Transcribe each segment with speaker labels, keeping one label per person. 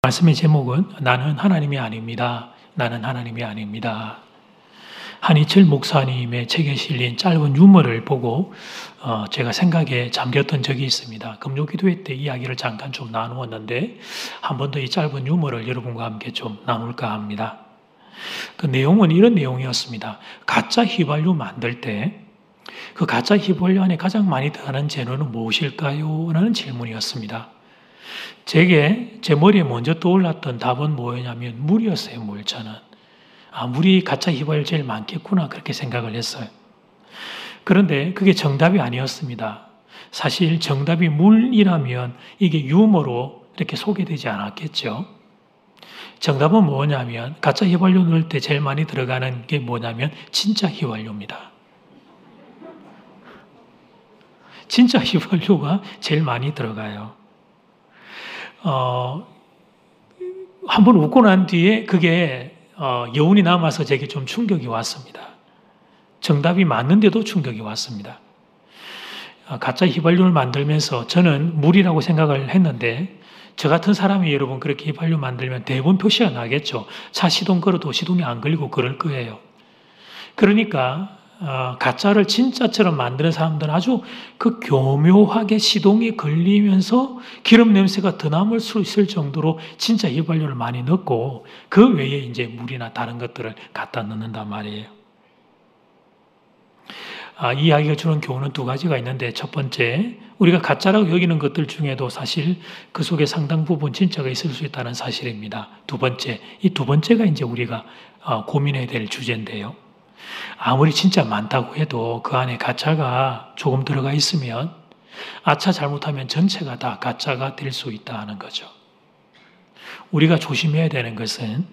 Speaker 1: 말씀의 제목은 나는 하나님이 아닙니다. 나는 하나님이 아닙니다. 한희철 목사님의 책에 실린 짧은 유머를 보고 제가 생각에 잠겼던 적이 있습니다. 금요기도회 때 이야기를 잠깐 좀 나누었는데 한 번 더 이 짧은 유머를 여러분과 함께 좀 나눌까 합니다. 그 내용은 이런 내용이었습니다. 가짜 휘발유 만들 때 그 가짜 휘발유 안에 가장 많이 들어가는 재료는 무엇일까요? 라는 질문이었습니다. 제게 제 머리에 먼저 떠올랐던 답은 뭐였냐면 물이었어요. 물. 저는 물이 가짜 휘발유 제일 많겠구나 그렇게 생각을 했어요. 그런데 그게 정답이 아니었습니다. 사실 정답이 물이라면 이게 유머로 이렇게 소개되지 않았겠죠. 정답은 뭐냐면 가짜 휘발유 넣을 때 제일 많이 들어가는 게 뭐냐면 진짜 휘발유입니다. 진짜 휘발유가 제일 많이 들어가요. 한번 웃고 난 뒤에 그게 여운이 남아서 제게 좀 충격이 왔습니다. 정답이 맞는데도 충격이 왔습니다. 가짜 휘발유를 만들면서 저는 물이라고 생각을 했는데 저 같은 사람이 여러분 그렇게 휘발유 만들면 대부분 표시가 나겠죠. 차 시동 걸어도 시동이 안 걸리고 그럴 거예요. 그러니까 가짜를 진짜처럼 만드는 사람들은 아주 그 교묘하게 시동이 걸리면서 기름 냄새가 더 남을 수 있을 정도로 진짜 휘발유를 많이 넣고 그 외에 이제 물이나 다른 것들을 갖다 넣는단 말이에요. 이 이야기가 주는 교훈은 두 가지가 있는데 첫 번째, 우리가 가짜라고 여기는 것들 중에도 사실 그 속에 상당 부분 진짜가 있을 수 있다는 사실입니다. 두 번째, 이 두 번째가 이제 우리가 고민해야 될 주제인데요. 아무리 진짜 많다고 해도 그 안에 가짜가 조금 들어가 있으면 잘못하면 전체가 다 가짜가 될 수 있다는 거죠. 우리가 조심해야 되는 것은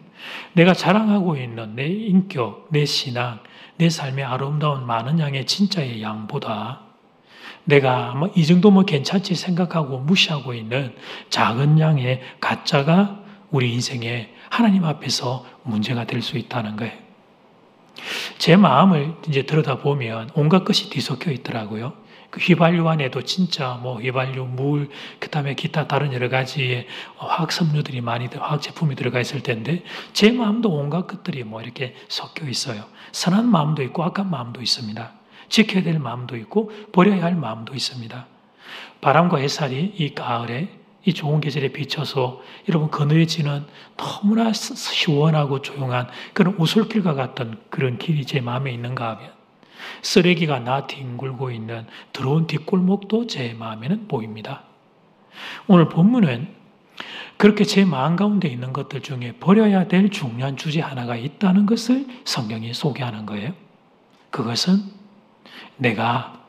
Speaker 1: 내가 자랑하고 있는 내 인격, 내 신앙, 내 삶의 아름다운 많은 양의 진짜의 양보다 내가 이 정도면 괜찮지 생각하고 무시하고 있는 작은 양의 가짜가 우리 인생에 하나님 앞에서 문제가 될 수 있다는 거예요. 제 마음을 이제 들여다보면 온갖 것이 뒤섞여 있더라고요. 그 휘발유 안에도 진짜 휘발유, 물, 그 다음에 기타 다른 여러 가지의 화학섬유들이 화학 제품이 들어가 있을 텐데 제 마음도 온갖 것들이 이렇게 섞여 있어요. 선한 마음도 있고 악한 마음도 있습니다. 지켜야 될 마음도 있고 버려야 할 마음도 있습니다. 바람과 햇살이 이 가을에 이 좋은 계절에 비춰서 여러분 그늘지는 너무나 시원하고 조용한 그런 오솔길과 같던 그런 길이 제 마음에 있는가 하면 쓰레기가 나 뒹굴고 있는 더러운 뒷골목도 제 마음에는 보입니다. 오늘 본문은 그렇게 제 마음 가운데 있는 것들 중에 버려야 될 중요한 주제 하나가 있다는 것을 성경이 소개하는 거예요. 그것은 내가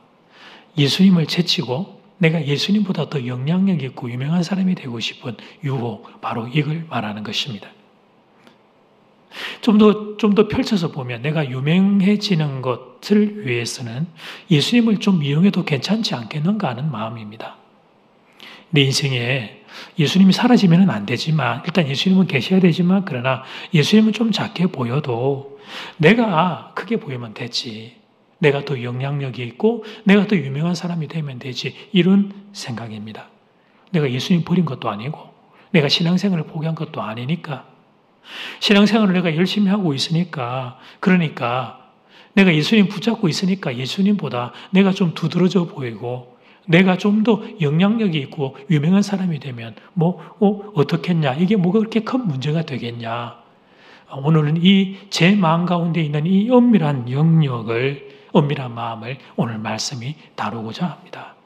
Speaker 1: 예수님을 제치고 내가 예수님보다 더 영향력 있고 유명한 사람이 되고 싶은 유혹, 바로 이걸 말하는 것입니다. 좀 더 펼쳐서 보면 내가 유명해지는 것을 위해서는 예수님을 좀 이용해도 괜찮지 않겠는가 하는 마음입니다. 내 인생에 예수님이 사라지면 안 되지만 일단 예수님은 계셔야 되지만 그러나 예수님은 좀 작게 보여도 내가 크게 보이면 되지. 내가 더 영향력이 있고 내가 더 유명한 사람이 되면 되지 이런 생각입니다. 내가 예수님 버린 것도 아니고 내가 신앙생활을 포기한 것도 아니니까 신앙생활을 내가 열심히 하고 있으니까 그러니까 내가 예수님 붙잡고 있으니까 예수님보다 내가 좀 두드러져 보이고 내가 좀 더 영향력이 있고 유명한 사람이 되면 어떻겠냐 이게 뭐가 그렇게 큰 문제가 되겠냐. 오늘은 이 제 마음 가운데 있는 이 엄밀한 영역을 엄밀한 마음을 오늘 말씀이 다루고자 합니다.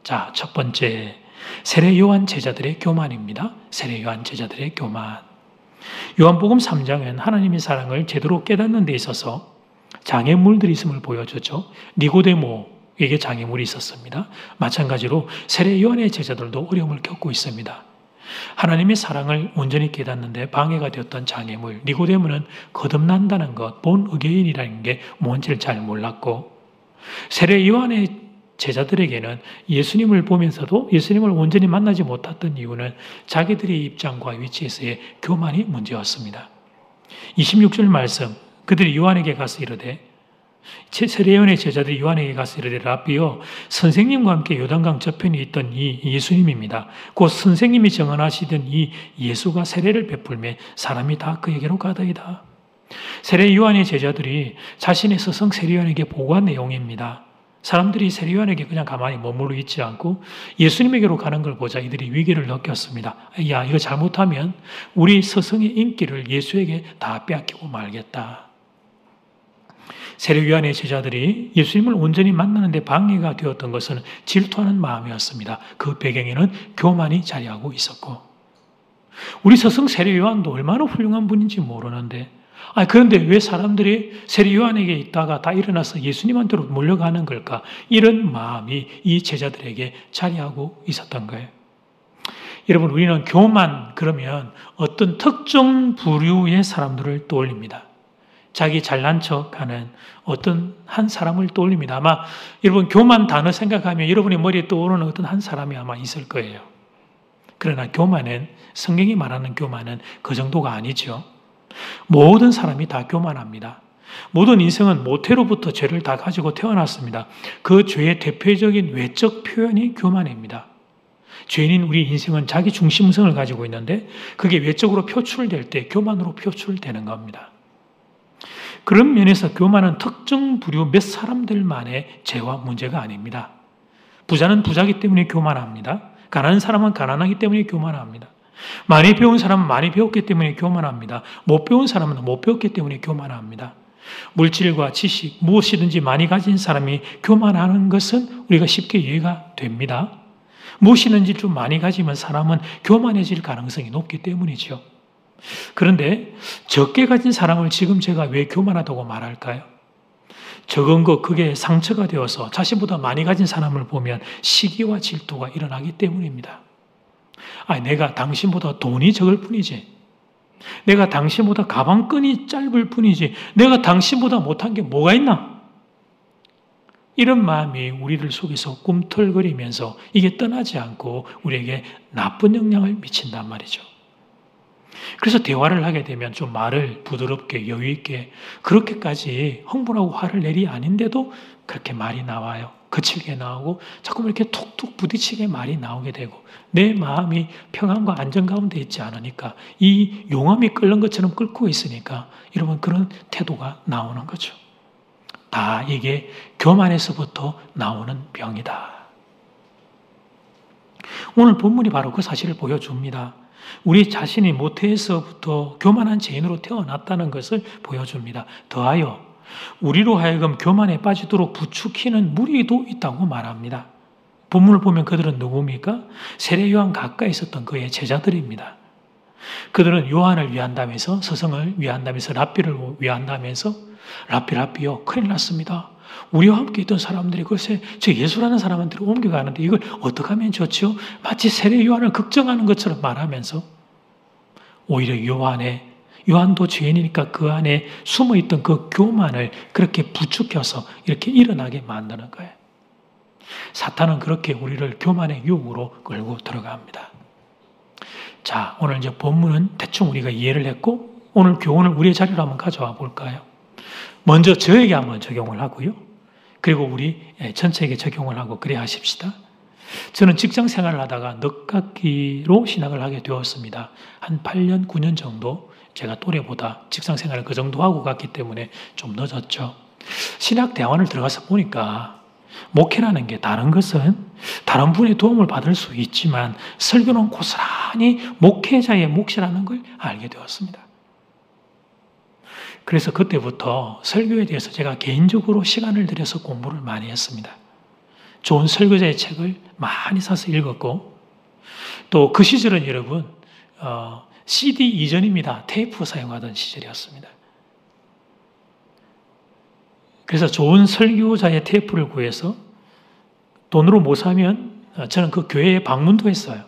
Speaker 1: 자, 첫 번째, 세례 요한 제자들의 교만입니다. 세례 요한 제자들의 교만. 요한복음 3장은 하나님의 사랑을 제대로 깨닫는 데 있어서 장애물들이 있음을 보여주죠. 니고데모에게 장애물이 있었습니다. 마찬가지로 세례 요한의 제자들도 어려움을 겪고 있습니다. 하나님의 사랑을 온전히 깨닫는데 방해가 되었던 장애물, 니고데모는 거듭난다는 것, 본 의교인이라는 게 뭔지를 잘 몰랐고 세례 요한의 제자들에게는 예수님을 보면서도 예수님을 온전히 만나지 못했던 이유는 자기들의 입장과 위치에서의 교만이 문제였습니다. 26절 말씀, 그들이 요한에게 가서 이르되 세례요한의 제자들이 요한에게 가서 이르되 라비여, 선생님과 함께 요단강 저편에 있던 이 예수님입니다. 곧 선생님이 정언하시던 이 예수가 세례를 베풀매 사람이 다 그에게로 가더이다. 세례 요한의 제자들이 자신의 스승 세례 요한에게 보고한 내용입니다. 사람들이 세례 요한에게 그냥 가만히 머물러 있지 않고 예수님에게로 가는 걸 보자 이들이 위기를 느꼈습니다. 야, 이거 잘못하면 우리 스승의 인기를 예수에게 다 빼앗기고 말겠다. 세례 요한의 제자들이 예수님을 온전히 만나는데 방해가 되었던 것은 질투하는 마음이었습니다. 그 배경에는 교만이 자리하고 있었고, 우리 스승 세례 요한도 얼마나 훌륭한 분인지 모르는데, 그런데 왜 사람들이 세례 요한에게 있다가 다 일어나서 예수님한테로 몰려가는 걸까? 이런 마음이 이 제자들에게 자리하고 있었던 거예요. 여러분, 우리는 교만 그러면 어떤 특정 부류의 사람들을 떠올립니다. 자기 잘난 척하는 어떤 한 사람을 떠올립니다. 아마 여러분 교만 단어 생각하면 여러분의 머리에 떠오르는 어떤 한 사람이 아마 있을 거예요. 그러나 교만은, 성경이 말하는 교만은 그 정도가 아니죠. 모든 사람이 다 교만합니다. 모든 인생은 모태로부터 죄를 다 가지고 태어났습니다. 그 죄의 대표적인 외적 표현이 교만입니다. 죄인인 우리 인생은 자기 중심성을 가지고 있는데 그게 외적으로 표출될 때 교만으로 표출되는 겁니다. 그런 면에서 교만은 특정 부류 몇 사람들만의 죄와 문제가 아닙니다. 부자는 부자기 때문에 교만합니다. 가난한 사람은 가난하기 때문에 교만합니다. 많이 배운 사람은 많이 배웠기 때문에 교만합니다. 못 배운 사람은 못 배웠기 때문에 교만합니다. 물질과 지식, 무엇이든지 많이 가진 사람이 교만하는 것은 우리가 쉽게 이해가 됩니다. 무엇이든지 좀 많이 가지면 사람은 교만해질 가능성이 높기 때문이죠. 그런데 적게 가진 사람을 지금 제가 왜 교만하다고 말할까요? 적은 것, 그게 상처가 되어서 자신보다 많이 가진 사람을 보면 시기와 질투가 일어나기 때문입니다. 내가 당신보다 돈이 적을 뿐이지. 내가 당신보다 가방끈이 짧을 뿐이지. 내가 당신보다 못한 게 뭐가 있나? 이런 마음이 우리들 속에서 꿈틀거리면서 이게 떠나지 않고 우리에게 나쁜 영향을 미친단 말이죠. 그래서 대화를 하게 되면 좀 말을 부드럽게 여유 있게, 그렇게까지 흥분하고 화를 내리 아닌데도 그렇게 말이 나와요. 거칠게 나오고 자꾸 이렇게 툭툭 부딪히게 말이 나오게 되고, 내 마음이 평안과 안정 가운데 있지 않으니까 이 용암이 끓는 것처럼 끓고 있으니까 여러분 그런 태도가 나오는 거죠. 다 이게 교만에서부터 나오는 병이다. 오늘 본문이 바로 그 사실을 보여줍니다. 우리 자신이 모태에서부터 교만한 죄인으로 태어났다는 것을 보여줍니다. 더하여 우리로 하여금 교만에 빠지도록 부추기는 무리도 있다고 말합니다. 본문을 보면 그들은 누굽니까? 세례 요한 가까이 있었던 그의 제자들입니다. 그들은 요한을 위한다면서, 스승을 위한다면서, 랍비를 위한다면서, 랍비요, 큰일 났습니다. 우리와 함께 있던 사람들이 글쎄 저 예수라는 사람한테 옮겨가는데 이걸 어떻게 하면 좋죠? 마치 세례 요한을 걱정하는 것처럼 말하면서 오히려 요한도 죄인이니까 그 안에 숨어있던 그 교만을 그렇게 부추겨서 이렇게 일어나게 만드는 거예요. 사탄은 그렇게 우리를 교만의 유혹으로 끌고 들어갑니다. 자, 오늘 이제 본문은 대충 우리가 이해를 했고 오늘 교훈을 우리의 자리로 한번 가져와 볼까요? 먼저 저에게 한번 적용을 하고요. 그리고 우리 전체에게 적용을 하고 그래야 하십시다. 저는 직장 생활을 하다가 늦깎이로 신학을 하게 되었습니다. 한 8년, 9년 정도 제가 또래보다 직장 생활을 그 정도 하고 갔기 때문에 좀 늦었죠. 신학대학원을 들어가서 보니까 목회라는 게 다른 것은 다른 분의 도움을 받을 수 있지만 설교는 고스란히 목회자의 몫이라는 걸 알게 되었습니다. 그래서 그때부터 설교에 대해서 제가 개인적으로 시간을 들여서 공부를 많이 했습니다. 좋은 설교자의 책을 많이 사서 읽었고 또 그 시절은 여러분 CD 이전입니다. 테이프 사용하던 시절이었습니다. 그래서 좋은 설교자의 테이프를 구해서 돈으로 못 사면 저는 그 교회에 방문도 했어요.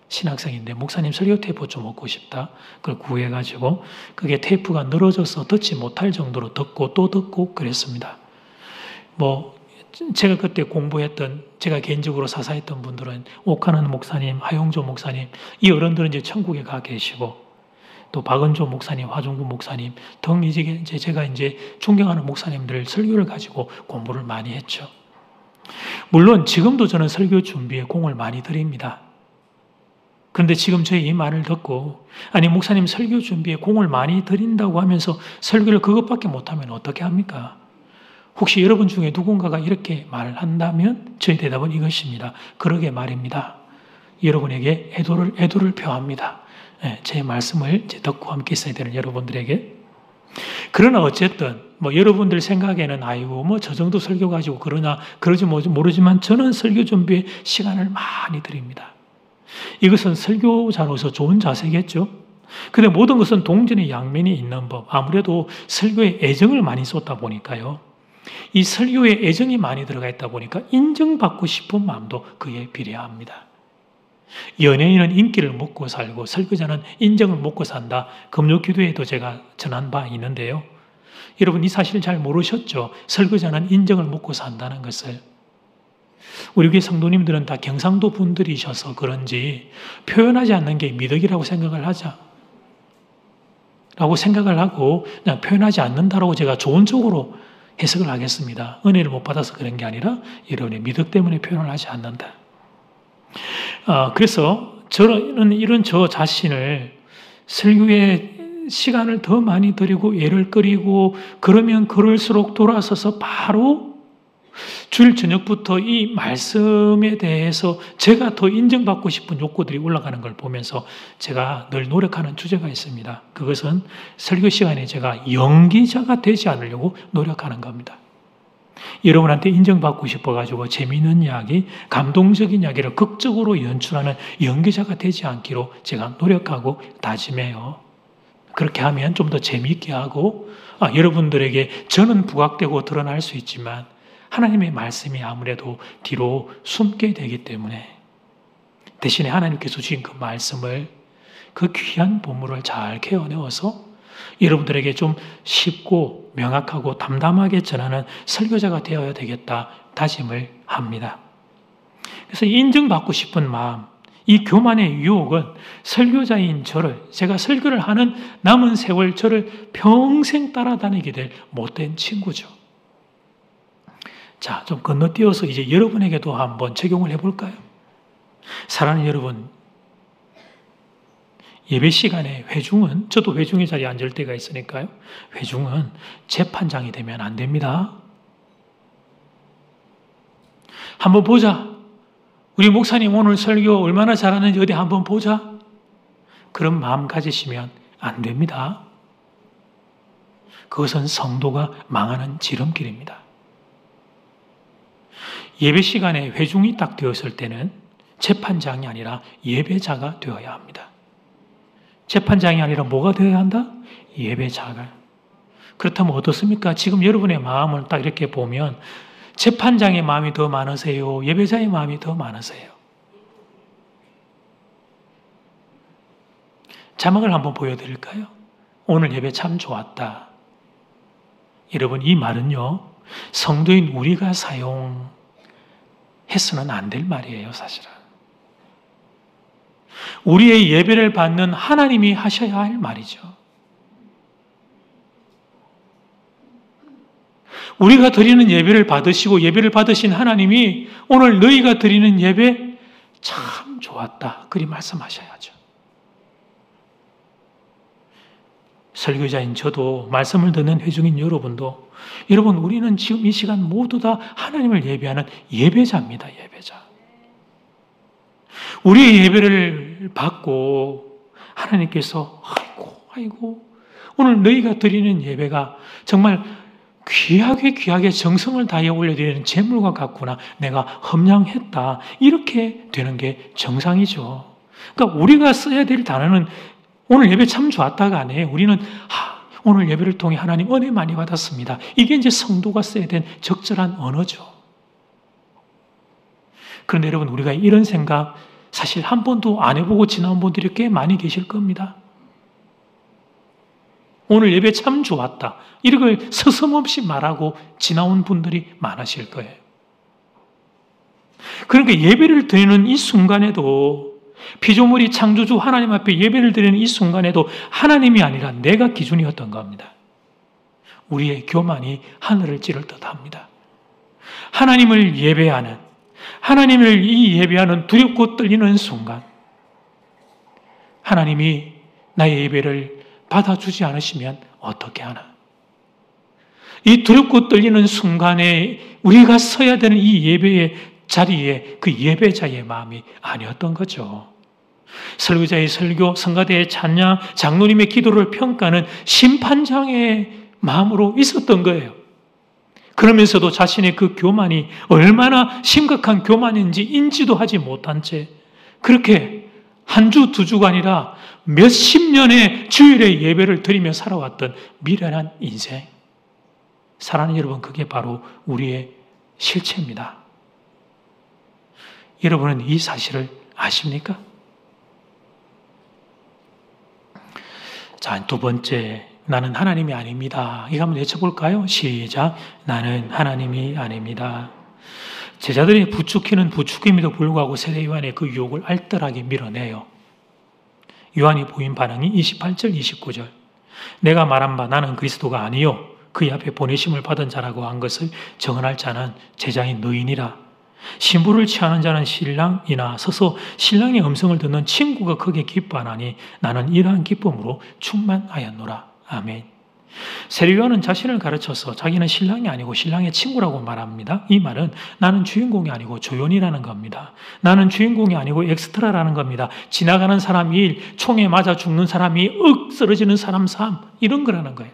Speaker 1: 신학생인데 목사님 설교 테이프 좀 얻고 싶다. 그걸 구해가지고 그게 테이프가 늘어져서 듣지 못할 정도로 듣고 또 듣고 그랬습니다. 제가 그때 공부했던 제가 개인적으로 사사했던 분들은 옥하는 목사님, 하용조 목사님 이 어른들은 이제 천국에 가 계시고 또 박은조 목사님, 화종구 목사님 등 이제 제가 이제 존경하는 목사님들 설교를 가지고 공부를 많이 했죠. 물론 지금도 저는 설교 준비에 공을 많이 들입니다. 그런데 지금 저희 이 말을 듣고 아니 목사님 설교 준비에 공을 많이 들인다고 하면서 설교를 그것밖에 못하면 어떻게 합니까? 혹시 여러분 중에 누군가가 이렇게 말을 한다면 저희 대답은 이것입니다. 그러게 말입니다. 여러분에게 애도를 표합니다. 제 말씀을 이제 듣고 함께 있어야 되는 여러분들에게. 그러나 어쨌든 여러분들 생각에는 아이고 저 정도 설교 가지고 그러지 모르지만 저는 설교 준비에 시간을 많이 드립니다. 이것은 설교자로서 좋은 자세겠죠. 근데 모든 것은 동전의 양면이 있는 법. 아무래도 설교에 애정을 많이 쏟다 보니까요. 이 설교에 애정이 많이 들어가 있다 보니까 인정받고 싶은 마음도 그에 비례합니다. 연예인은 인기를 먹고 살고 설교자는 인정을 먹고 산다. 금요기도에도 제가 전한 바 있는데요. 여러분 이 사실 잘 모르셨죠? 설교자는 인정을 먹고 산다는 것을. 우리 교회 성도님들은 다 경상도 분들이셔서 그런지 표현하지 않는 게 미덕이라고 생각을 하고 그냥 표현하지 않는다라고 제가 좋은 쪽으로 해석을 하겠습니다. 은혜를 못 받아서 그런 게 아니라 여러분의 미덕 때문에 표현을 하지 않는다. 그래서 저는 이런 저 자신을 설교에 시간을 더 많이 들이고 예를 끓이고 그러면 그럴수록 돌아서서 바로 주일 저녁부터 이 말씀에 대해서 제가 더 인정받고 싶은 욕구들이 올라가는 걸 보면서 제가 늘 노력하는 주제가 있습니다. 그것은 설교 시간에 제가 연기자가 되지 않으려고 노력하는 겁니다. 여러분한테 인정받고 싶어가지고 재미있는 이야기, 감동적인 이야기를 극적으로 연출하는 연기자가 되지 않기로 제가 노력하고 다짐해요. 그렇게 하면 좀 더 재미있게 하고 여러분들에게 저는 부각되고 드러날 수 있지만 하나님의 말씀이 아무래도 뒤로 숨게 되기 때문에 대신에 하나님께서 주신 그 말씀을 그 귀한 보물을 잘 캐어내어서 여러분들에게 좀 쉽고 명확하고 담담하게 전하는 설교자가 되어야 되겠다 다짐을 합니다. 그래서 인정받고 싶은 마음, 이 교만의 유혹은 설교자인 저를, 제가 설교를 하는 남은 세월 저를 평생 따라다니게 될 못된 친구죠. 자, 좀 건너뛰어서 이제 여러분에게도 한번 적용을 해볼까요? 사랑하는 여러분, 예배 시간에 회중은, 저도 회중의 자리에 앉을 때가 있으니까요. 회중은 재판장이 되면 안 됩니다. 한번 보자. 우리 목사님 오늘 설교 얼마나 잘하는지 어디 한번 보자. 그런 마음 가지시면 안 됩니다. 그것은 성도가 망하는 지름길입니다. 예배 시간에 회중이 딱 되었을 때는 재판장이 아니라 예배자가 되어야 합니다. 재판장이 아니라 뭐가 되어야 한다? 예배자가. 그렇다면 어떻습니까? 지금 여러분의 마음을 딱 이렇게 보면 재판장의 마음이 더 많으세요? 예배자의 마음이 더 많으세요? 자막을 한번 보여드릴까요? 오늘 예배 참 좋았다. 여러분 이 말은요. 성도인 우리가 사용해서는 안 될 말이에요. 사실은. 우리의 예배를 받는 하나님이 하셔야 할 말이죠. 우리가 드리는 예배를 받으시고 예배를 받으신 하나님이 오늘 너희가 드리는 예배 참 좋았다. 그리 말씀하셔야죠. 설교자인 저도 말씀을 듣는 회중인 여러분도 여러분 우리는 지금 이 시간 모두 다 하나님을 예배하는 예배자입니다. 예배자. 우리의 예배를 받고 하나님께서 아이고 오늘 너희가 드리는 예배가 정말 귀하게 정성을 다해 올려드리는 제물과 같구나. 내가 험량했다. 이렇게 되는 게 정상이죠. 그러니까 우리가 써야 될 단어는 오늘 예배 참 좋았다가 아니에요. 우리는 오늘 예배를 통해 하나님 은혜 많이 받았습니다. 이게 이제 성도가 써야 된 적절한 언어죠. 그런데 여러분 우리가 이런 생각 사실 한 번도 안 해보고 지나온 분들이 꽤 많이 계실 겁니다. 오늘 예배 참 좋았다. 이걸 서슴없이 말하고 지나온 분들이 많으실 거예요. 그러니까 예배를 드리는 이 순간에도 피조물이 창조주 하나님 앞에 예배를 드리는 이 순간에도 하나님이 아니라 내가 기준이었던 겁니다. 우리의 교만이 하늘을 찌를 듯합니다. 하나님을 예배하는, 하나님을 이 예배하는 두렵고 떨리는 순간 하나님이 나의 예배를 받아주지 않으시면 어떻게 하나? 이 두렵고 떨리는 순간에 우리가 서야 되는 이 예배의 자리에 그 예배자의 마음이 아니었던 거죠. 설교자의 설교, 성가대의 찬양, 장로님의 기도를 평가하는 심판장의 마음으로 있었던 거예요. 그러면서도 자신의 그 교만이 얼마나 심각한 교만인지 인지도 하지 못한 채 그렇게 한 주, 두 주가 아니라 몇십 년의 주일의 예배를 드리며 살아왔던 미련한 인생. 사랑하는 여러분, 그게 바로 우리의 실체입니다. 여러분은 이 사실을 아십니까? 자, 두 번째, 나는 하나님이 아닙니다. 이거 한번 외쳐볼까요? 시작. 나는 하나님이 아닙니다. 제자들이 부추기는 부추김에도 불구하고 세례 요한의 그 유혹을 알뜰하게 밀어내요. 요한이 보인 반응이 28절, 29절. 내가 말한 바 나는 그리스도가 아니요 그의 앞에 보내심을 받은 자라고 한 것을 정언할 자는 제자인 너희니라. 신부를 취하는 자는 신랑이나 서서 신랑의 음성을 듣는 친구가 크게 기뻐하나니 나는 이러한 기쁨으로 충만하였노라. 아멘. 세례 요한은 자신을 가르쳐서 자기는 신랑이 아니고 신랑의 친구라고 말합니다. 이 말은 나는 주인공이 아니고 조연이라는 겁니다. 나는 주인공이 아니고 엑스트라라는 겁니다. 지나가는 사람 일, 총에 맞아 죽는 사람이 쓰러지는 사람 삶, 이런 거라는 거예요.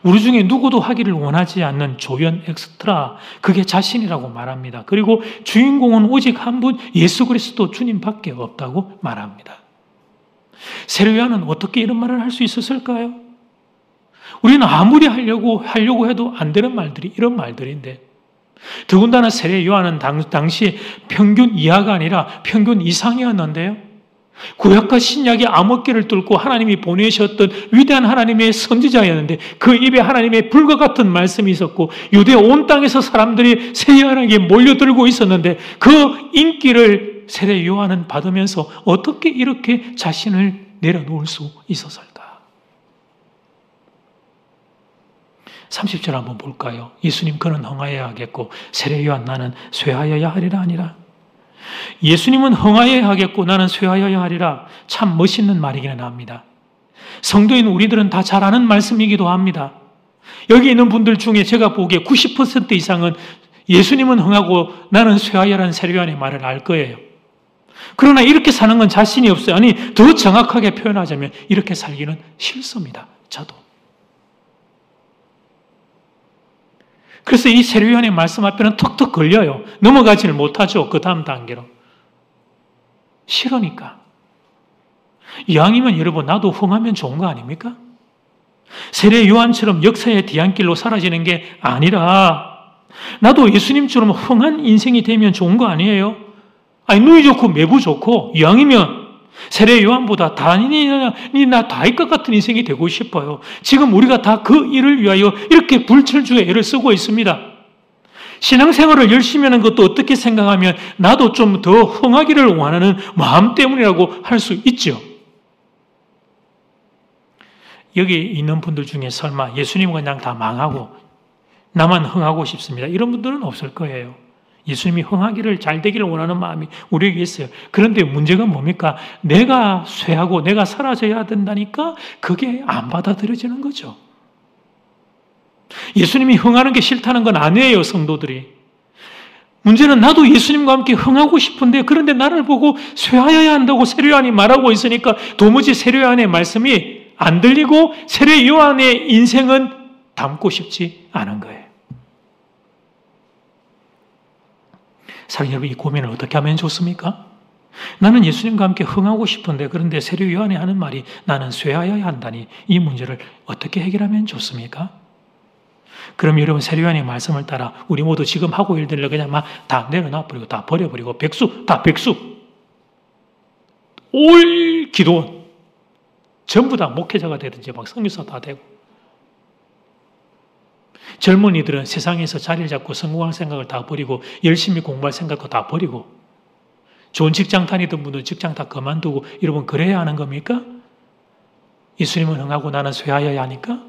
Speaker 1: 우리 중에 누구도 하기를 원하지 않는 조연 엑스트라, 그게 자신이라고 말합니다. 그리고 주인공은 오직 한 분, 예수 그리스도 주님밖에 없다고 말합니다. 세례 요한은 어떻게 이런 말을 할 수 있었을까요? 우리는 아무리 하려고 해도 안 되는 말들이 이런 말들인데, 더군다나 세례 요한은 당시에 평균 이하가 아니라 평균 이상이었는데요. 구약과 신약의 암흑기를 뚫고 하나님이 보내셨던 위대한 하나님의 선지자였는데 그 입에 하나님의 불과 같은 말씀이 있었고 유대 온 땅에서 사람들이 세례 요한에게 몰려들고 있었는데 그 인기를 세례 요한은 받으면서 어떻게 이렇게 자신을 내려놓을 수 있었을까? 30절 한번 볼까요? 예수님 그는 흥하여야 하겠고 세례 요한 나는 쇠하여야 하리라 아니라. 예수님은 흥하여야 하겠고 나는 쇠하여야 하리라. 참 멋있는 말이기는 합니다. 성도인 우리들은 다 잘 아는 말씀이기도 합니다. 여기 있는 분들 중에 제가 보기에 90% 이상은 예수님은 흥하고 나는 쇠하여라는 세례 요한의 말을 알 거예요. 그러나 이렇게 사는 건 자신이 없어요. 아니, 더 정확하게 표현하자면 이렇게 살기는 싫습니다. 저도. 그래서 이 세례 요한의 말씀 앞에는 턱턱 걸려요. 넘어가지를 못하죠. 그 다음 단계로. 싫으니까. 이왕이면 여러분 나도 흥하면 좋은 거 아닙니까? 세례 요한처럼 역사의 뒤안길로 사라지는 게 아니라 나도 예수님처럼 흥한 인생이 되면 좋은 거 아니에요? 아니 눈이 좋고 매부 좋고 이왕이면 세례 요한보다 다니나 다할 것 같은 인생이 되고 싶어요. 지금 우리가 다 그 일을 위하여 이렇게 불철주의 애를 쓰고 있습니다. 신앙생활을 열심히 하는 것도 어떻게 생각하면 나도 좀 더 흥하기를 원하는 마음 때문이라고 할 수 있죠. 여기 있는 분들 중에 설마 예수님은 그냥 다 망하고 나만 흥하고 싶습니다. 이런 분들은 없을 거예요. 예수님이 흥하기를 잘 되기를 원하는 마음이 우리에게 있어요. 그런데 문제가 뭡니까? 내가 쇠하고 내가 사라져야 된다니까 그게 안 받아들여지는 거죠. 예수님이 흥하는 게 싫다는 건 아니에요, 성도들이. 문제는 나도 예수님과 함께 흥하고 싶은데 그런데 나를 보고 쇠하여야 한다고 세례 요한이 말하고 있으니까 도무지 세례 요한의 말씀이 안 들리고 세례 요한의 인생은 담고 싶지 않은 거예요. 사랑하는 여러분, 이 고민을 어떻게 하면 좋습니까? 나는 예수님과 함께 흥하고 싶은데 그런데 세례 요한이 하는 말이 나는 쇠하여야 한다니 이 문제를 어떻게 해결하면 좋습니까? 그럼 여러분 세례 요한의 말씀을 따라 우리 모두 지금 하고 일들을 그냥 막 다 내려놔버리고 다 버려버리고 백수 올 기도원 전부 다 목회자가 되든지 막 선교사 다 되고 젊은이들은 세상에서 자리를 잡고 성공할 생각을 다 버리고 열심히 공부할 생각도 다 버리고 좋은 직장 다니던 분들 직장 다 그만두고 여러분 그래야 하는 겁니까? 예수님은 흥하고 나는 쇠하여야 하니까?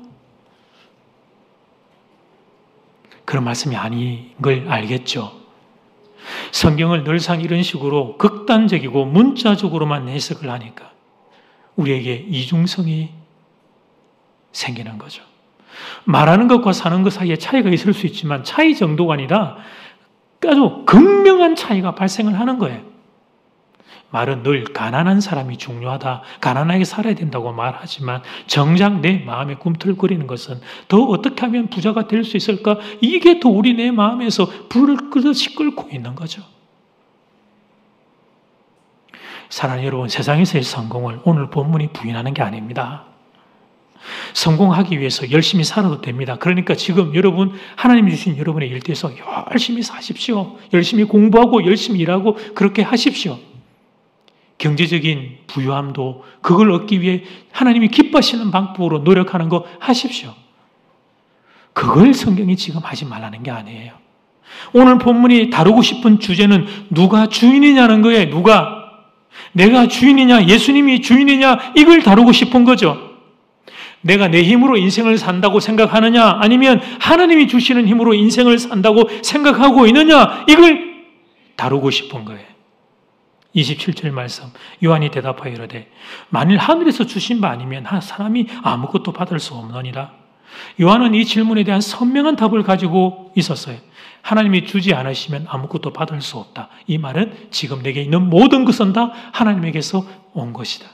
Speaker 1: 그런 말씀이 아닌 걸 알겠죠. 성경을 늘상 이런 식으로 극단적이고 문자적으로만 해석을 하니까 우리에게 이중성이 생기는 거죠. 말하는 것과 사는 것 사이에 차이가 있을 수 있지만 차이 정도가 아니라 아주 극명한 차이가 발생을 하는 거예요. 말은 늘 가난한 사람이 중요하다, 가난하게 살아야 된다고 말하지만 정작 내 마음에 꿈틀거리는 것은 더 어떻게 하면 부자가 될 수 있을까? 이게 더 우리 내 마음에서 불을 끄듯이 끓고 있는 거죠. 사랑하는 여러분, 세상에서의 성공을 오늘 본문이 부인하는 게 아닙니다. 성공하기 위해서 열심히 살아도 됩니다. 그러니까 지금 여러분, 하나님이 주신 여러분의 일대에서 열심히 사십시오. 열심히 공부하고 열심히 일하고 그렇게 하십시오. 경제적인 부유함도 그걸 얻기 위해 하나님이 기뻐하시는 방법으로 노력하는 거 하십시오. 그걸 성경이 지금 하지 말라는 게 아니에요. 오늘 본문이 다루고 싶은 주제는 누가 주인이냐는 거예요. 누가? 내가 주인이냐, 예수님이 주인이냐, 이걸 다루고 싶은 거죠. 내가 내 힘으로 인생을 산다고 생각하느냐, 아니면 하나님이 주시는 힘으로 인생을 산다고 생각하고 있느냐, 이걸 다루고 싶은 거예요. 27절 말씀, 요한이 대답하여 이르되 만일 하늘에서 주신 바 아니면 사람이 아무것도 받을 수 없느니라. 요한은 이 질문에 대한 선명한 답을 가지고 있었어요. 하나님이 주지 않으시면 아무것도 받을 수 없다. 이 말은 지금 내게 있는 모든 것은 다 하나님에게서 온 것이다.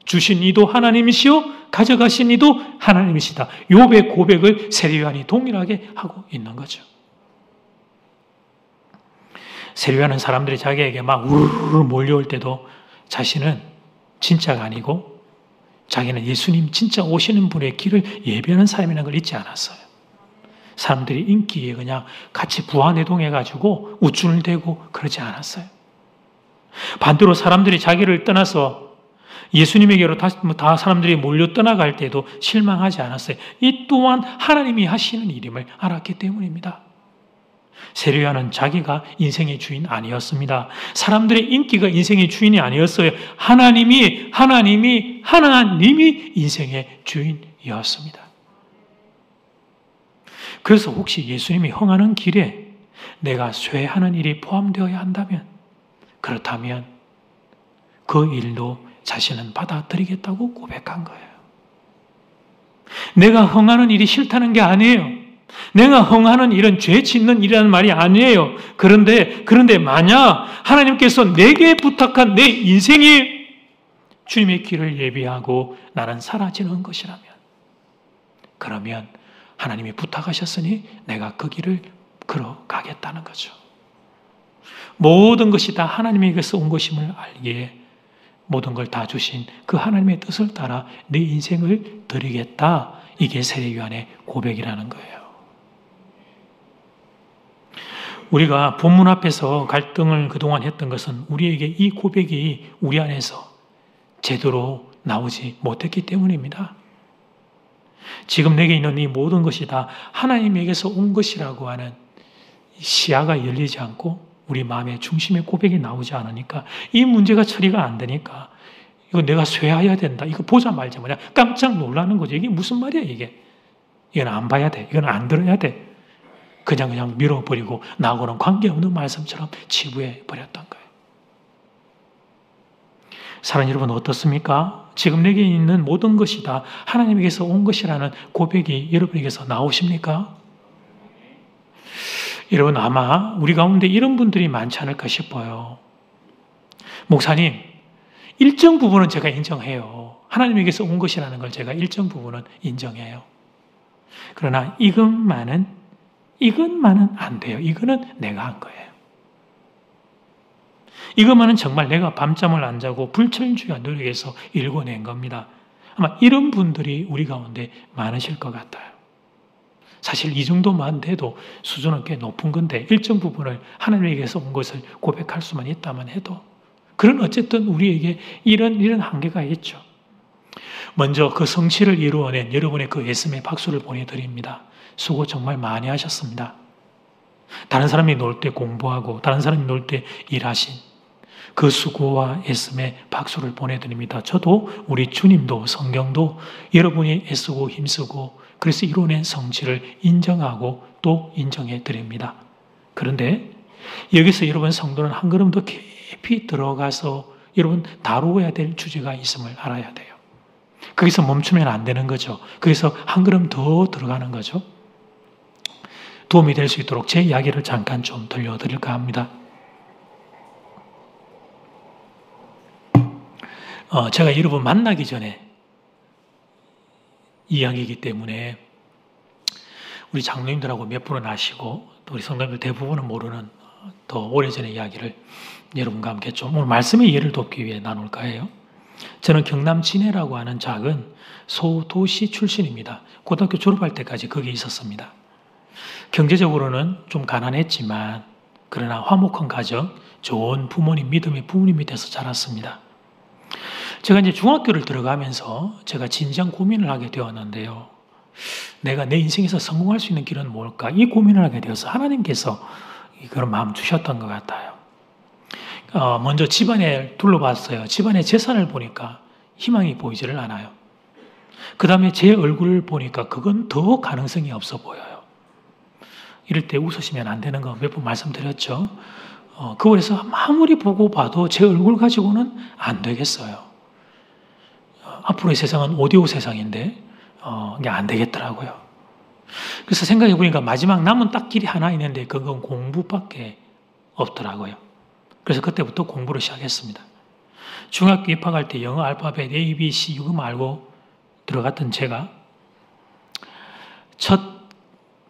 Speaker 1: 주신 이도 하나님이시요 가져가신 이도 하나님이시다. 욥의 고백을 세례 요한이 동일하게 하고 있는 거죠. 세례 요한은 사람들이 자기에게 막 우르르 몰려올 때도 자신은 진짜가 아니고 자기는 예수님 진짜 오시는 분의 길을 예비하는 사람이라는 걸 잊지 않았어요. 사람들이 인기에 그냥 같이 부하내동해가지고 우쭐을 대고 그러지 않았어요. 반대로 사람들이 자기를 떠나서 예수님에게로 다 사람들이 몰려 떠나갈 때도 실망하지 않았어요. 이 또한 하나님이 하시는 일임을 알았기 때문입니다. 세례 요한은 자기가 인생의 주인 아니었습니다. 사람들의 인기가 인생의 주인이 아니었어요. 하나님이 인생의 주인이었습니다. 그래서 혹시 예수님이 흥하는 길에 내가 쇠하는 일이 포함되어야 한다면, 그렇다면 그 일도 자신은 받아들이겠다고 고백한 거예요. 내가 흥하는 일이 싫다는 게 아니에요. 내가 흥하는 일은 죄 짓는 일이라는 말이 아니에요. 그런데 만약 하나님께서 내게 부탁한 내 인생이 주님의 길을 예비하고 나는 사라지는 것이라면, 그러면 하나님이 부탁하셨으니 내가 그 길을 걸어가겠다는 거죠. 모든 것이 다 하나님에게서 온 것임을 알기에 모든 걸 다 주신 그 하나님의 뜻을 따라 내 인생을 드리겠다. 이게 세례 요한의 고백이라는 거예요. 우리가 본문 앞에서 갈등을 그동안 했던 것은 우리에게 이 고백이 우리 안에서 제대로 나오지 못했기 때문입니다. 지금 내게 있는 이 모든 것이 다 하나님에게서 온 것이라고 하는 시야가 열리지 않고 우리 마음의 중심의 고백이 나오지 않으니까 이 문제가 처리가 안 되니까 이거 내가 쇠하여야 된다. 이거 보자 말자 그냥 깜짝 놀라는 거죠. 이게 무슨 말이야 이게. 이건 안 봐야 돼. 이건 안 들어야 돼. 그냥 밀어버리고 나하고는 관계없는 말씀처럼 치부해 버렸던 거예요. 사랑하는 여러분 어떻습니까? 지금 내게 있는 모든 것이 다 하나님에게서 온 것이라는 고백이 여러분에게서 나오십니까? 여러분 아마 우리 가운데 이런 분들이 많지 않을까 싶어요. 목사님, 일정 부분은 제가 인정해요. 하나님에게서 온 것이라는 걸 제가 일정 부분은 인정해요. 그러나 이것만은 안 돼요. 이거는 내가 한 거예요. 이것만은 정말 내가 밤잠을 안 자고 불철주야 노력해서 읽어낸 겁니다. 아마 이런 분들이 우리 가운데 많으실 것 같아요. 사실 이 정도만 돼도 수준은 꽤 높은 건데 일정 부분을 하나님에게서 온 것을 고백할 수만 있다면 해도 그런 어쨌든 우리에게 이런 한계가 있죠. 먼저 그 성취를 이루어낸 여러분의 그 애씀에 박수를 보내드립니다. 수고 정말 많이 하셨습니다. 다른 사람이 놀 때 공부하고 다른 사람이 놀 때 일하신 그 수고와 애씀에 박수를 보내드립니다. 저도 우리 주님도 성경도 여러분이 애쓰고 힘쓰고 그래서 이뤄낸 성취를 인정하고 또 인정해 드립니다. 그런데 여기서 여러분 성도는 한 걸음 더 깊이 들어가서 여러분 다루어야 될 주제가 있음을 알아야 돼요. 거기서 멈추면 안 되는 거죠. 거기서 한 걸음 더 들어가는 거죠. 도움이 될 수 있도록 제 이야기를 잠깐 좀 들려드릴까 합니다. 제가 여러분 만나기 전에 이야기이기 때문에 우리 장로님들하고 몇 분은 아시고 또 우리 성도님들 대부분은 모르는 더 오래전의 이야기를 여러분과 함께 좀 오늘 말씀의 이해를 돕기 위해 나눌까 해요. 저는 경남 진해라고 하는 작은 소도시 출신입니다. 고등학교 졸업할 때까지 거기에 있었습니다. 경제적으로는 좀 가난했지만 그러나 화목한 가정, 좋은 부모님, 믿음의 부모님 밑에서 자랐습니다. 제가 이제 중학교를 들어가면서 제가 진지한 고민을 하게 되었는데요. 내가 내 인생에서 성공할 수 있는 길은 뭘까? 이 고민을 하게 되어서 하나님께서 그런 마음 주셨던 것 같아요. 먼저 집안에 둘러봤어요. 집안의 재산을 보니까 희망이 보이지를 않아요. 그 다음에 제 얼굴을 보니까 그건 더 가능성이 없어 보여요. 이럴 때 웃으시면 안 되는 거 몇 번 말씀드렸죠. 그래서 아무리 보고 봐도 제 얼굴 가지고는 안 되겠어요. 앞으로의 세상은 오디오 세상인데 이게 안 되겠더라고요. 그래서 생각해 보니까 마지막 남은 딱 길이 하나 있는데 그건 공부밖에 없더라고요. 그래서 그때부터 공부를 시작했습니다. 중학교 입학할 때 영어 알파벳 A, B, C 이거 알고 들어갔던 제가 첫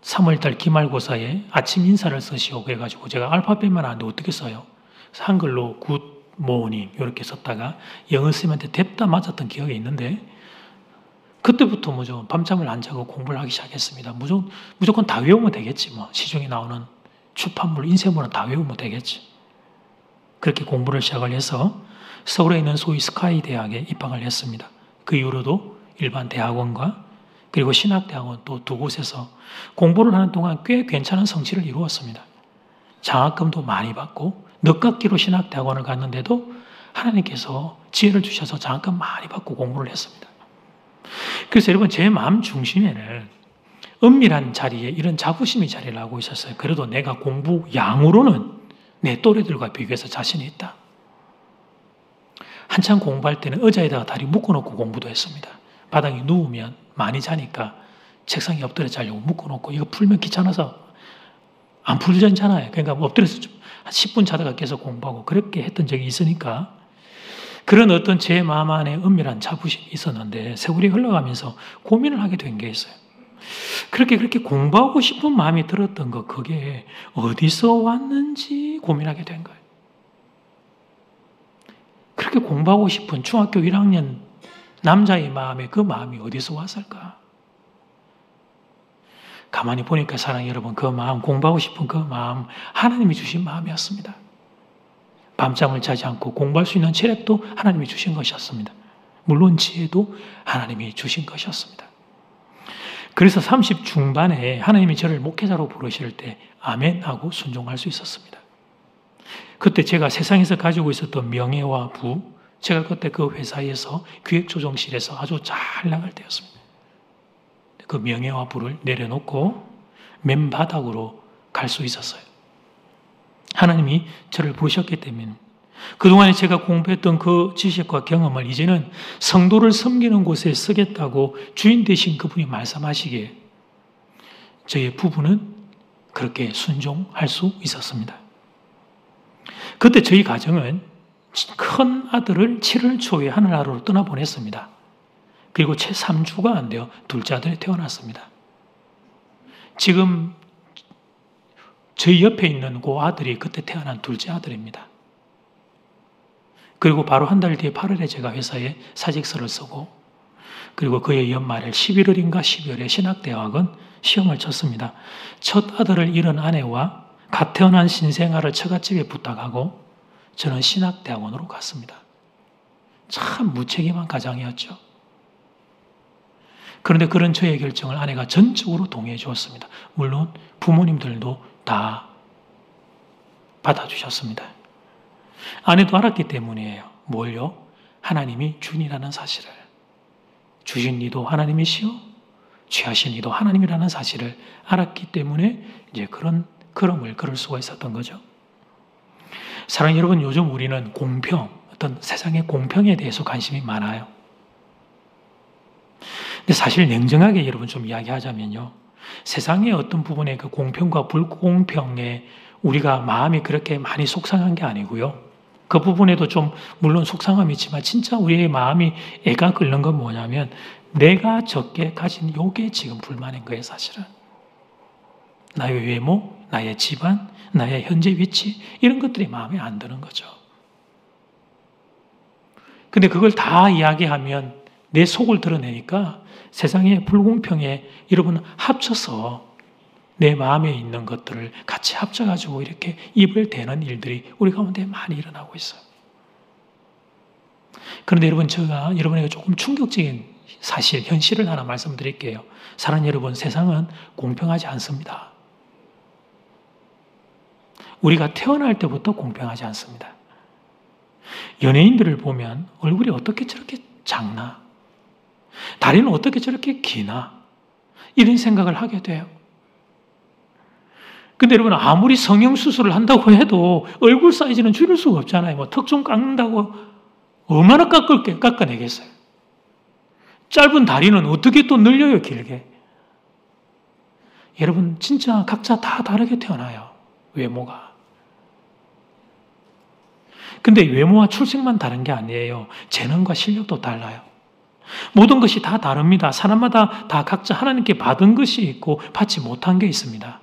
Speaker 1: 3월달 기말고사에 아침 인사를 쓰시오 그래가지고 제가 알파벳만 아는데 어떻게 써요? 그래서 한글로 굿 모닝 이렇게 썼다가 영어 쌤한테 뎁다 맞았던 기억이 있는데 그때부터 밤잠을 안 자고 공부를 하기 시작했습니다. 무조건 다 외우면 되겠지 뭐. 시중에 나오는 출판물, 인쇄물은 다 외우면 되겠지. 그렇게 공부를 시작을 해서 서울에 있는 소위 스카이 대학에 입학을 했습니다. 그 이후로도 일반 대학원과 그리고 신학대학원 또 두 곳에서 공부를 하는 동안 꽤 괜찮은 성취를 이루었습니다. 장학금도 많이 받고 늦깎이로 신학대학원을 갔는데도 하나님께서 지혜를 주셔서 장학금 많이 받고 공부를 했습니다. 그래서 여러분 제 마음 중심에는 은밀한 자리에 이런 자부심이 자리를 하고 있었어요. 그래도 내가 공부 양으로는 내 또래들과 비교해서 자신이 있다. 한참 공부할 때는 의자에다가 다리 묶어놓고 공부도 했습니다. 바닥에 누우면 많이 자니까 책상에 엎드려 자려고 묶어놓고 이거 풀면 귀찮아서 안 풀잖아요. 그러니까 엎드려서 좀 한 10분 자다가 계속 공부하고 그렇게 했던 적이 있으니까 그런 어떤 제 마음 안에 은밀한 자부심이 있었는데 세월이 흘러가면서 고민을 하게 된 게 있어요. 그렇게 공부하고 싶은 마음이 들었던 거 그게 어디서 왔는지 고민하게 된 거예요. 그렇게 공부하고 싶은 중학교 1학년 남자의 마음에 그 마음이 어디서 왔을까? 가만히 보니까 사랑하는 여러분 그 마음 공부하고 싶은 그 마음 하나님이 주신 마음이었습니다. 밤잠을 자지 않고 공부할 수 있는 체력도 하나님이 주신 것이었습니다. 물론 지혜도 하나님이 주신 것이었습니다. 그래서 30 중반에 하나님이 저를 목회자로 부르실 때 아멘 하고 순종할 수 있었습니다. 그때 제가 세상에서 가지고 있었던 명예와 부, 제가 그때 그 회사에서 기획조정실에서 아주 잘 나갈 때였습니다. 그 명예와 부를 내려놓고 맨바닥으로 갈 수 있었어요. 하나님이 저를 부르셨기 때문에 그동안에 제가 공부했던 그 지식과 경험을 이제는 성도를 섬기는 곳에 쓰겠다고 주인 되신 그분이 말씀하시기에 저희 부부는 그렇게 순종할 수 있었습니다. 그때 저희 가정은 큰 아들을 7월 초에 하늘나라로 떠나보냈습니다. 그리고 채 3주가 안 되어 둘째 아들이 태어났습니다. 지금 저희 옆에 있는 그 아들이 그때 태어난 둘째 아들입니다. 그리고 바로 한 달 뒤에 8월에 제가 회사에 사직서를 쓰고 그리고 그의 연말에 11월인가 12월에 신학대학원 시험을 쳤습니다. 첫 아들을 잃은 아내와 갓 태어난 신생아를 처갓집에 부탁하고 저는 신학대학원으로 갔습니다. 참 무책임한 가장이었죠. 그런데 그런 저의 결정을 아내가 전적으로 동의해 주었습니다. 물론 부모님들도 다 받아주셨습니다. 아내도 알았기 때문이에요. 뭘요? 하나님이 주인이라는 사실을. 주신 이도 하나님이시요 취하신 이도 하나님이라는 사실을 알았기 때문에 이제 그런 걸음을 걸을 수가 있었던 거죠. 사랑하는 여러분, 요즘 우리는 공평, 어떤 세상의 공평에 대해서 관심이 많아요. 근데 사실 냉정하게 여러분 좀 이야기하자면요. 세상의 어떤 부분의 그 공평과 불공평에 우리가 마음이 그렇게 많이 속상한 게 아니고요. 그 부분에도 좀 물론 속상함이 있지만 진짜 우리의 마음이 애가 끓는 건 뭐냐면 내가 적게 가진 요게 지금 불만인 거예요, 사실은. 나의 외모, 나의 집안, 나의 현재 위치 이런 것들이 마음에 안 드는 거죠. 근데 그걸 다 이야기하면 내 속을 드러내니까 세상의 불공평에 여러분 합쳐서 내 마음에 있는 것들을 같이 합쳐가지고 이렇게 입을 대는 일들이 우리 가운데 많이 일어나고 있어요. 그런데 여러분, 제가 여러분에게 조금 충격적인 사실, 현실을 하나 말씀드릴게요. 사랑하는 여러분, 세상은 공평하지 않습니다. 우리가 태어날 때부터 공평하지 않습니다. 연예인들을 보면 얼굴이 어떻게 저렇게 작나? 다리는 어떻게 저렇게 기나? 이런 생각을 하게 돼요. 근데 여러분, 아무리 성형수술을 한다고 해도 얼굴 사이즈는 줄일 수가 없잖아요. 뭐 턱 좀 깎는다고 얼마나 깎아내겠어요? 짧은 다리는 어떻게 또 늘려요, 길게? 여러분, 진짜 각자 다 다르게 태어나요, 외모가. 근데 외모와 출생만 다른 게 아니에요. 재능과 실력도 달라요. 모든 것이 다 다릅니다. 사람마다 다 각자 하나님께 받은 것이 있고 받지 못한 게 있습니다.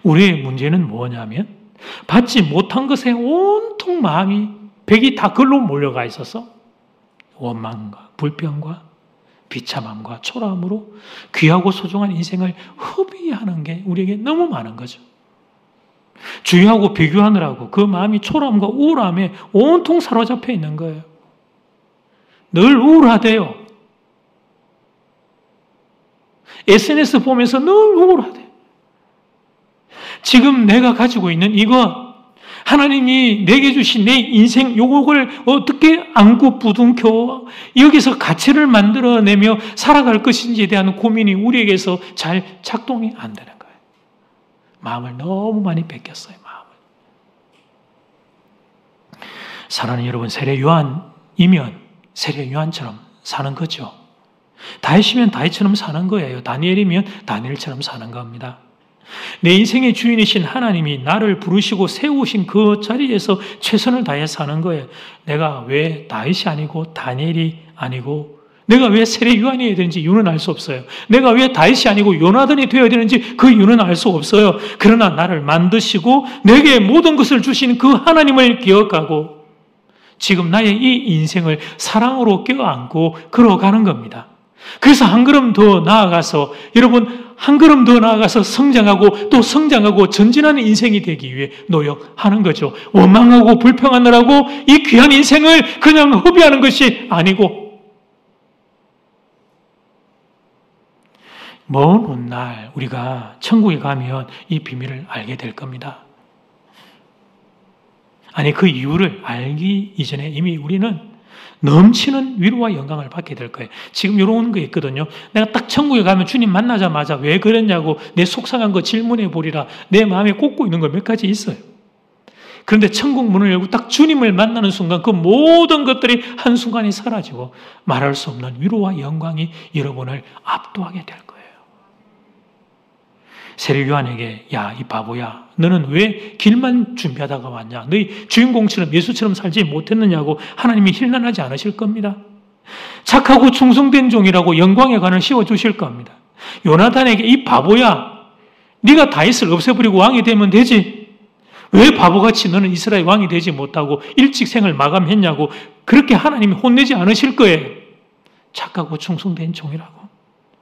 Speaker 1: 우리의 문제는 뭐냐면 받지 못한 것에 온통 마음이 백이 다 글로 몰려가 있어서 원망과 불평과 비참함과 초라함으로 귀하고 소중한 인생을 허비하는 게 우리에게 너무 많은 거죠. 주의하고 비교하느라고 그 마음이 초라함과 우울함에 온통 사로잡혀 있는 거예요. 늘 우울하대요. SNS 보면서 늘 우울하대요. 지금 내가 가지고 있는 이거, 하나님이 내게 주신 내 인생 요걸 어떻게 안고 부둥켜 여기서 가치를 만들어내며 살아갈 것인지에 대한 고민이 우리에게서 잘 작동이 안 되는 거예요. 마음을 너무 많이 뺏겼어요, 마음을. 사랑하는 여러분, 세례 요한이면 세례 요한처럼 사는 거죠. 다윗이면 다윗처럼 사는 거예요. 다니엘이면 다니엘처럼 사는 겁니다. 내 인생의 주인이신 하나님이 나를 부르시고 세우신 그 자리에서 최선을 다해 사는 거예요. 내가 왜 다윗이 아니고 다니엘이 아니고 내가 왜 세례 요한이어야 되는지 이유는 알 수 없어요. 내가 왜 다윗이 아니고 요나단이 되어야 되는지 그 이유는 알 수 없어요. 그러나 나를 만드시고 내게 모든 것을 주신 그 하나님을 기억하고 지금 나의 이 인생을 사랑으로 껴안고 걸어가는 겁니다. 그래서 한 걸음 더 나아가서 여러분 한 걸음 더 나아가서 성장하고 또 성장하고 전진하는 인생이 되기 위해 노력하는 거죠. 원망하고 불평하느라고 이 귀한 인생을 그냥 허비하는 것이 아니고 먼 훗날 우리가 천국에 가면 이 비밀을 알게 될 겁니다. 아니, 그 이유를 알기 이전에 이미 우리는 넘치는 위로와 영광을 받게 될 거예요. 지금 이런 거 있거든요. 내가 딱 천국에 가면 주님 만나자마자 왜 그랬냐고 내 속상한 거 질문해 보리라. 내 마음에 꽂고 있는 거 몇 가지 있어요. 그런데 천국 문을 열고 딱 주님을 만나는 순간 그 모든 것들이 한순간에 사라지고 말할 수 없는 위로와 영광이 여러분을 압도하게 될 거예요. 세례 요한에게 야, 이 바보야, 너는 왜 길만 준비하다가 왔냐? 너희 주인공처럼 예수처럼 살지 못했느냐고 하나님이 힐난하지 않으실 겁니다. 착하고 충성된 종이라고 영광의 관을 씌워주실 겁니다. 요나단에게 이 바보야, 네가 다윗을 없애버리고 왕이 되면 되지. 왜 바보같이 너는 이스라엘 왕이 되지 못하고 일찍 생을 마감했냐고 그렇게 하나님이 혼내지 않으실 거예요. 착하고 충성된 종이라고.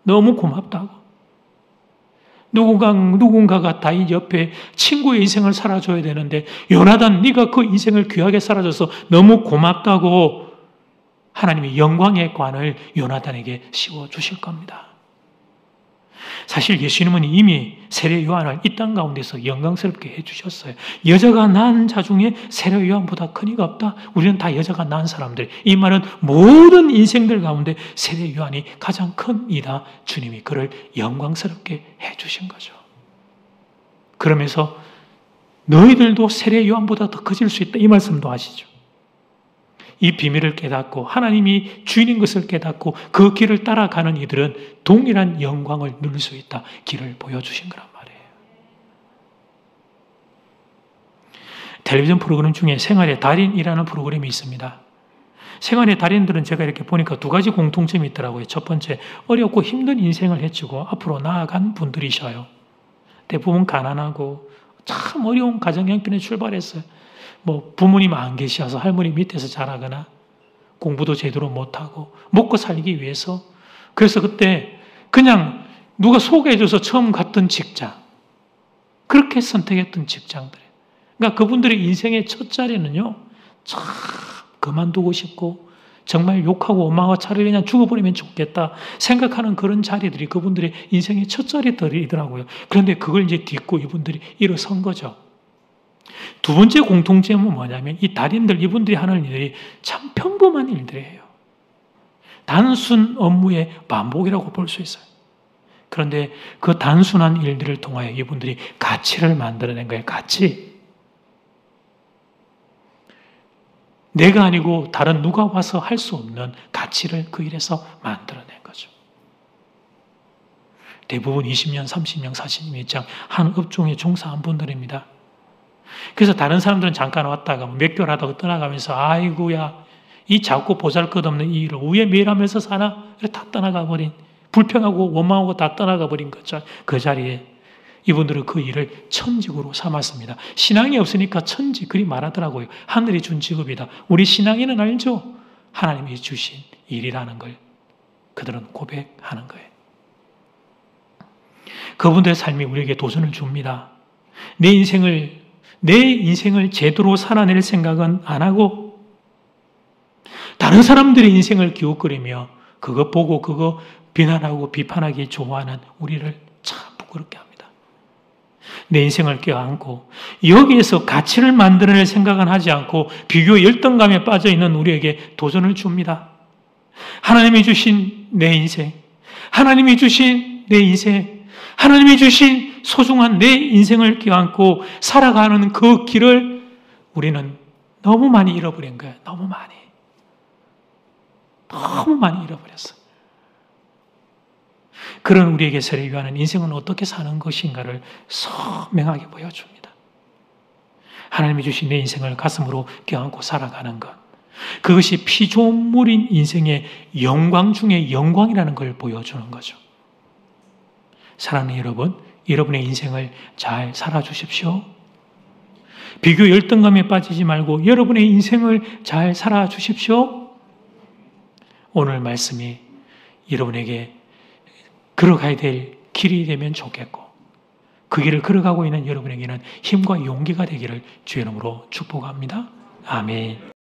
Speaker 1: 너무 고맙다고. 누군가가 다윗 옆에 친구의 인생을 살아줘야 되는데 요나단 네가 그 인생을 귀하게 살아줘서 너무 고맙다고 하나님이 영광의 관을 요나단에게 씌워주실 겁니다. 사실 예수님은 이미 세례 요한을 이 땅 가운데서 영광스럽게 해주셨어요. 여자가 낳은 자 중에 세례 요한보다 큰 이가 없다. 우리는 다 여자가 낳은 사람들. 이 말은 모든 인생들 가운데 세례 요한이 가장 큰 이다. 주님이 그를 영광스럽게 해주신 거죠. 그러면서 너희들도 세례 요한보다 더 커질 수 있다. 이 말씀도 하시죠. 이 비밀을 깨닫고 하나님이 주인인 것을 깨닫고 그 길을 따라가는 이들은 동일한 영광을 누릴 수 있다. 길을 보여주신 거란 말이에요. 텔레비전 프로그램 중에 생활의 달인이라는 프로그램이 있습니다. 생활의 달인들은 제가 이렇게 보니까 두 가지 공통점이 있더라고요. 첫 번째, 어렵고 힘든 인생을 헤치고 앞으로 나아간 분들이셔요. 대부분 가난하고 참 어려운 가정 형편에 출발했어요. 뭐 부모님 안 계셔서 할머니 밑에서 자라거나 공부도 제대로 못하고 먹고 살기 위해서 그래서 그때 그냥 누가 소개해줘서 처음 갔던 직장 그렇게 선택했던 직장들이에요. 그러니까 그분들의 인생의 첫 자리는요 참 그만두고 싶고 정말 욕하고 원망하고 차라리 그냥 죽어버리면 좋겠다 생각하는 그런 자리들이 그분들의 인생의 첫 자리들이더라고요. 그런데 그걸 이제 딛고 이분들이 일어선 거죠. 두 번째 공통점은 뭐냐면 이 달인들, 이분들이 하는 일들이 참 평범한 일들이에요. 단순 업무의 반복이라고 볼 수 있어요. 그런데 그 단순한 일들을 통하여 이분들이 가치를 만들어낸 거예요. 가치. 내가 아니고 다른 누가 와서 할 수 없는 가치를 그 일에서 만들어낸 거죠. 대부분 20년, 30년, 40년 이상 한 업종에 종사한 분들입니다. 그래서 다른 사람들은 잠깐 왔다가 몇 개월 하다가 떠나가면서 아이고야 이 작고 보잘것없는 이 일을 왜 매일 하면서 사나? 이렇게 다 떠나가 버린 불평하고 원망하고 다 떠나가 버린 거죠. 그 자리에 이분들은 그 일을 천직으로 삼았습니다. 신앙이 없으니까 천직 그리 말하더라고요. 하늘이 준 직업이다. 우리 신앙인은 알죠? 하나님이 주신 일이라는 걸 그들은 고백하는 거예요. 그분들의 삶이 우리에게 도전을 줍니다. 내 인생을 제대로 살아낼 생각은 안 하고 다른 사람들의 인생을 기웃거리며 그거 보고 그거 비난하고 비판하기 좋아하는 우리를 참 부끄럽게 합니다. 내 인생을 껴안고 여기에서 가치를 만들어낼 생각은 하지 않고 비교 열등감에 빠져있는 우리에게 도전을 줍니다. 하나님이 주신 내 인생, 하나님이 주신 내 인생, 하나님이 주신 소중한 내 인생을 껴안고 살아가는 그 길을 우리는 너무 많이 잃어버린 거예요. 너무 많이 잃어버렸어요. 그런 우리에게 세례 요한은 인생은 어떻게 사는 것인가를 선명하게 보여줍니다. 하나님이 주신 내 인생을 가슴으로 껴안고 살아가는 것. 그것이 피조물인 인생의 영광 중에 영광이라는 걸 보여주는 거죠. 사랑하는 여러분, 여러분의 인생을 잘 살아주십시오. 비교 열등감에 빠지지 말고 여러분의 인생을 잘 살아주십시오. 오늘 말씀이 여러분에게 걸어가야 될 길이 되면 좋겠고 그 길을 걸어가고 있는 여러분에게는 힘과 용기가 되기를 주의 이름으로 축복합니다. 아멘.